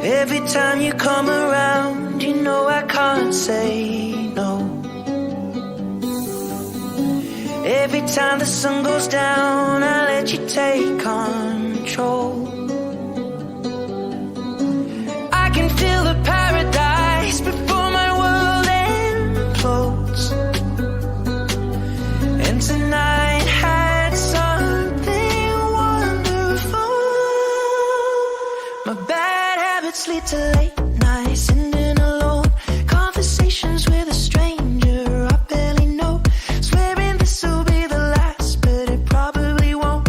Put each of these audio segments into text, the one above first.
Every time you come around, you know I can't say no. Every time the sun goes down, I let you take control. I can feel the paradise before my world implodes. And tonight had something wonderful. My bad habits lead to late nights, sitting alone, conversations with a stranger I barely know, swearing this will be the last, but it probably won't.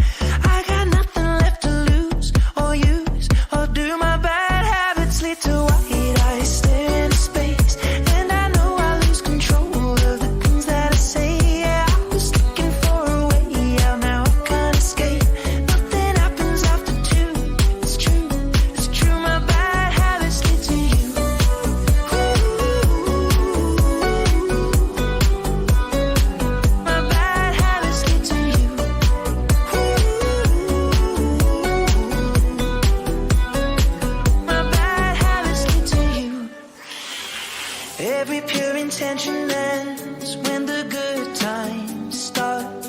I got nothing left to lose or use or do. My bad habits lead to white eyes staring into space, and I know I lose control of the things that I say. Yeah, I was looking for a way out, now I can't escape. Nothing happens after two. It's true, it's true. My bad habits lead to you. My bad habits lead to you. My bad habits lead to you. Every pure intention ends when the good times start.